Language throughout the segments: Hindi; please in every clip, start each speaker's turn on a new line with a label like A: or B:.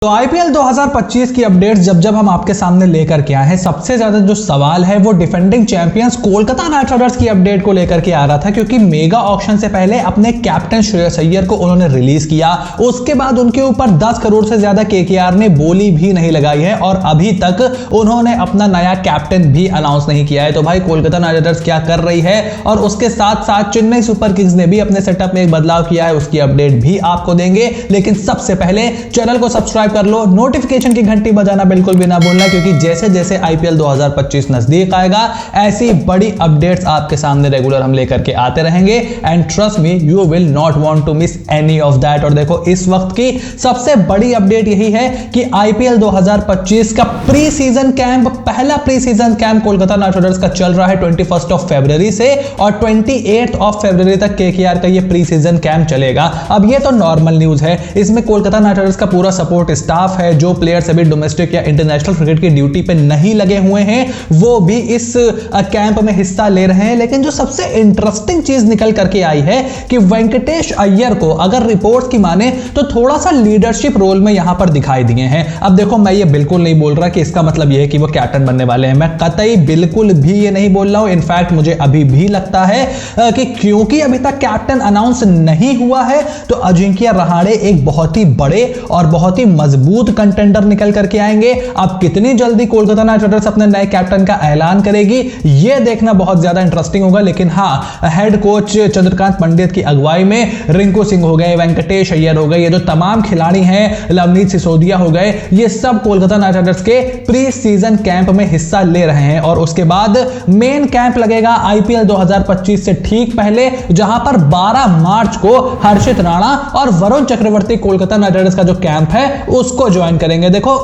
A: तो आईपीएल 2025 की अपडेट्स जब हम आपके सामने लेकर के आए हैं, सबसे ज्यादा जो सवाल है वो defending champions Kolkata knight Riders की अपडेट को लेकर के आ रहा था, क्योंकि मेगा ऑक्शन से पहले अपने कैप्टन श्रेयस अय्यर को उन्होंने रिलीज किया। उसके बाद उनके ऊपर 10 करोड़ से ज्यादा केकेआर ने बोली भी नहीं लगाई है और अभी तक उन्होंने अपना नया कैप्टन भी अनाउंस नहीं किया है। तो भाई कोलकाता नाइट राइडर्स क्या कर रही है, और उसके साथ साथ चेन्नई सुपर किंग्स ने भी अपने सेटअप में एक बदलाव किया है, उसकी अपडेट भी आपको देंगे। लेकिन सबसे पहले चैनल को सब्सक्राइब कर लो, नोटिफिकेशन की घंटी बजाना बिल्कुल भी ना भूलना, क्योंकि जैसे जैसे आईपीएल 2025 नजदीक आएगा ऐसी बड़ी अपडेट्स आपके सामने रेगुलर हम लेकर के आते रहेंगे। And trust me, you will not want to miss any of that. और देखो, इस वक्त की सबसे बड़ी अपडेट यही है कि आईपीएल 2025 का प्री सीजन कैंप, पहला pre season camp Kolkata knight Riders का चल रहा है 21 फरवरी से, और 28 फरवरी तक केकेआर का ये प्री सीजन कैंप चलेगा। अब ये तो नॉर्मल न्यूज है, इसमें कोलकाता नाइट राइडर्स का पूरा सपोर्ट स्टाफ है। जो प्लेयर्स अभी डोमेस्टिक या इंटरनेशनल क्रिकेट की ड्यूटी पे नहीं लगे हुए हैं वो भी इस कैंप में हिस्सा ले रहे हैं। लेकिन जो सबसे इंटरेस्टिंग चीज निकल करके आई है कि वेंकटेश अय्यर को अगर रिपोर्ट्स की माने तो थोड़ा सा लीडरशिप रोल में यहां पर दिखाई दिए हैं। अब देखो, मैं ये बिल्कुल नहीं बोल रहा कि इसका मतलब यह है कि वो कैप्टन बनने वाले हैं, मैं कतई बिल्कुल भी ये नहीं बोल रहा हूं। इनफैक्ट मुझे अभी भी लगता है कि क्योंकि अभी तक कैप्टन अनाउंस नहीं हुआ है तो अजिंक्य रहाणे एक बहुत ही बड़े और बहुत ही मजबूत कंटेंडर निकल करके आएंगे। अब कितनी जल्दी कोलकाता नाइट राइडर्स अपने नए कैप्टन का ऐलान करेगी यह देखना बहुत ज्यादा इंटरेस्टिंग होगा। लेकिन हाँ, हेड कोच चंद्रकांत पंडित की अगुवाई में रिंकू सिंह हो गए, वेंकटेश अय्यर हो गए, ये जो तमाम खिलाड़ी हैं, लवनीत सिसोदिया हो गए, ये सब कोलकाता नाइट राइडर्स के प्री सीजन कैंप में हिस्सा ले रहे हैं। और उसके बाद मेन कैंप लगेगा आईपीएल 2025 से ठीक पहले, जहां पर 12 मार्च को हर्षित राणा और वरुण चक्रवर्ती कोलकाता नाइट राइडर्स का जो कैंप है उसको ज्वाइन करेंगे। देखो,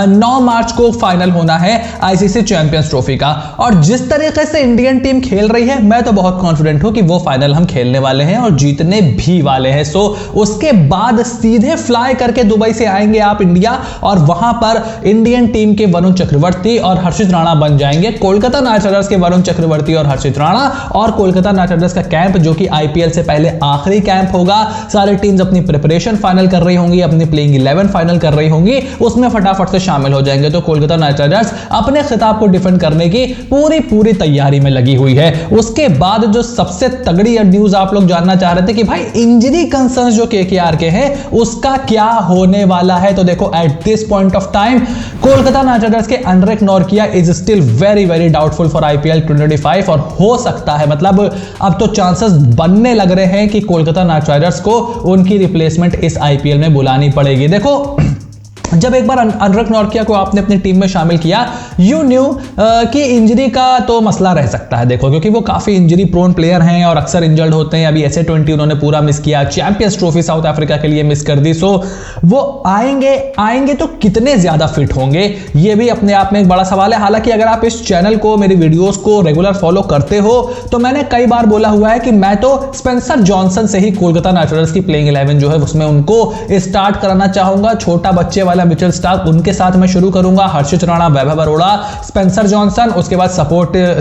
A: 9 मार्च को फाइनल होना है आईसीसी चैंपियंस ट्रॉफी का, और जिस तरीके से इंडियन टीम खेल रही है मैं तो बहुत कॉन्फिडेंट हूं कि वो फाइनल हम खेलने वाले हैं और जीतने भी वाले हैं। सो उसके बाद सीधे फ्लाई करके दुबई से आएंगे आप इंडिया, और वहां पर इंडियन टीम के वरुण चक्रवर्ती और हर्षित राणा बन जाएंगे कोलकाता नाइट राइडर्स के वरुण चक्रवर्ती और हर्षित राणा। और कोलकाता नाइट राइडर्स का कैंप, जो कि आईपीएल से पहले आखिरी कैंप होगा, सारी टीम्स अपनी प्रिपरेशन फाइनल कर रही होंगी, अपनी प्लेइंग 11 फाइनल कर रही होंगी, उसमें फटाफट शामिल हो जाएंगे। तो कोलकाता नाइट राइडर्स अपने खिताब को डिफेंड करने की पूरी तैयारी में लगी हुई है। उसके बाद जो सबसे तगड़ी न्यूज आप लोग जानना चाह रहे थे कि भाई इंजरी कंसर्न जो केकेआर के हैं उसका क्या होने वाला है, तो देखो, at this point of time Kolkata knight riders के Anrich Nortje is still very doubtful for IPL 2025, और हो सकता है, मतलब अब तो चांसेस बनने लग रहे हैं कि कोलकाता नाइट राइडर्स को उनकी रिप्लेसमेंट इस आईपीएल में बुलानी पड़ेगी। देखो, जब एक बार एंड्रिक नॉर्किया को आपने अपनी टीम में शामिल किया, यू न्यू कि इंजरी का तो मसला रह सकता है। देखो, क्योंकि वो काफी इंजरी प्रोन प्लेयर हैं और अक्सर इंजर्ड होते हैं। अभी SA20 उन्होंने पूरा मिस किया, चैंपियंस ट्रॉफी साउथ अफ्रीका के लिए मिस कर दी। सो वो आएंगे तो कितने ज्यादा फिट होंगे, ये भी अपने आप में एक बड़ा सवाल है। हालांकि अगर आप इस चैनल को, मेरी वीडियोस को रेगुलर फॉलो करते हो तो मैंने कई बार बोला हुआ है कि मैं तो स्पेंसर जॉनसन से ही कोलकाता नाइट राइडर्स की प्लेइंग 11 जो है उसमें उनको स्टार्ट कराना चाहूंगा। छोटा बच्चे वाला मिचेल स्टार्क, उनके साथ मैं शुरू करूंगा, हर्षित राणा, वैभव अरोड़ा, स्पेंसर जॉनसन। उसके बाद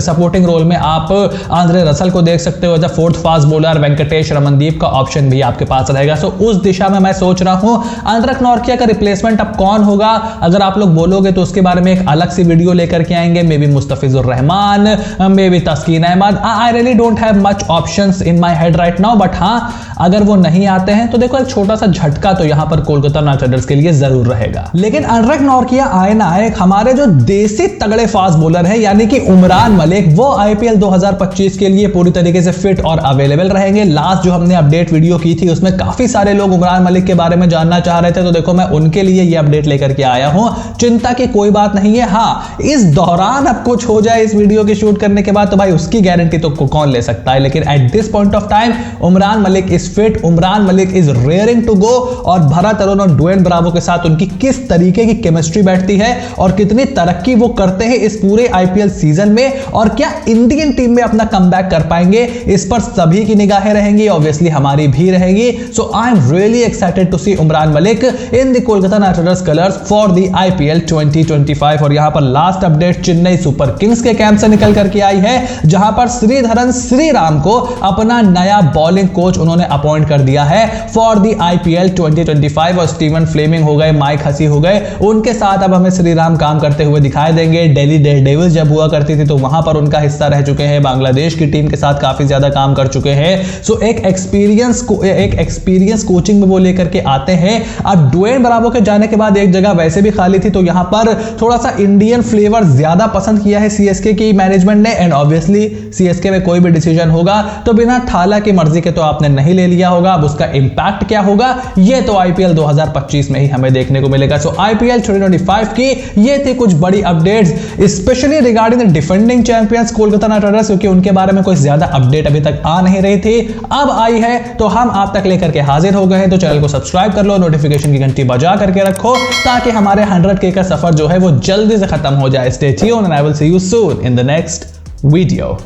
A: सपोर्टिंग रोल में आप आंद्रे रसल को देख सकते हो, as a fourth fast bowler Venkatesh Ramandeep का ऑप्शन भी आपके पास रहेगा। सो उस दिशा में मैं सोच रहा हूं एंड्रिक नॉर्किया का रिप्लेसमेंट अब कौन होगा, अगर आप लोग बोलोगे तो उसके बारे में एक अलग सी वीडियो लेकर के आएंगे। Maybe Mustafizur Rahman, maybe Taskin Ahmed. I really don't have much options in my head right now, but हां, अगर वो नहीं आते हैं तो देखो, एक छोटा सा झटका तो यहां पर कोलकाता नाइट राइडर्स के लिए जरूर रहेगा। लेकिन एंड्रिक नॉर्किया आए ना आए, हमारे जो देसी तगड़े फास्ट बॉलर हैं यानी कि उमरान मलिक, वो आईपीएल 2025 के लिए पूरी तरीके से फिट और अवेलेबल रहेंगे। लास्ट जो हमने अपडेट वीडियो की थी उसमें काफी सारे लोग उमरान मलिक के बारे में जानना चाह रहे थे, तो देखो, मैं उनके लिए ये अपडेट लेकर के आया हूं। चिंता की कोई बात नहीं है। हाँ, इस दौरान अब कुछ हो जाए इस वीडियो की शूट करने के बाद तो भाई उसकी गारंटी तो कौन ले सकता है, लेकिन at this point of time Umran Malik is fit, Umran Malik is raring to go. और भरत अरुण और ड्वेन ब्रावो के साथ उनकी किस तरीके की केमिस्ट्री बैठती है और कितनी तरक्की वो करते हैं इस पूरे आईपीएल सीजन में और क्या इंडियन टीम में अपना कमबैक कर पाएंगे, इस पर सभी की निगाहें रहेंगी, ऑब्वियसली हमारी भी रहेगी। So I am really excited to see Umran Malik in the Kolkata knight riders colours for the IPL 2025। और यहां पर last update Chennai super kings के कैंप से निकल करके आई है, जहां पर श्रीधरन श्रीराम को अपना नया बॉलिंग कोच उन्होंने अपॉइंट कर दिया है फॉर द आईपीएल 2025। और स्टीवन फ्लेमिंग हो गए, माइक हसी हो गए, उनके साथ अब हमें श्रीराम काम करते हुए दिखाई देंगे। दिल्ली डेयरडेविल्स जब हुआ करती थी तो वहां पर उनका हिस्सा रह चुके हैं, बांग्लादेश की टीम के साथ काफी ज्यादा काम कर चुके हैं। सो एक एक्सपीरियंस कोचिंग में वो लेकर के आते हैं। अब ड्वेन ब्रावो के जाने के बाद एक जगह वैसे भी खाली थी, तो यहां पर थोड़ा सा इंडियन फ्लेवर ज्यादा पसंद किया है सीएसके की मैनेजमेंट ने। एंड ऑब्वियसली सीएसके में कोई भी डिसीजन होगा तो बिना थाला की मर्जी के तो आपने नहीं ले लिया होगा। अब उसका इंपैक्ट क्या होगा ये तो आईपीएल 2025 में ही हमें देखने को मिलेगा। सो आईपीएल 2025 की ये थी कुछ बड़ी updates, specially regarding the defending champions Kolkata knight Riders, क्योंकि उनके बारे में कोई ज्यादा अपडेट अभी तक आ नहीं रही थी। अब आई है तो हम आप तक लेकर के हाजिर हो गए हैं। तो चैनल को सब्सक्राइब कर लो, नोटिफिकेशन की घंटी बजा करके रखो ताकि हमारे 100K का सफर जो है वो जल्दी से खत्म हो जाए। Stay tuned and I will see you soon in the next video.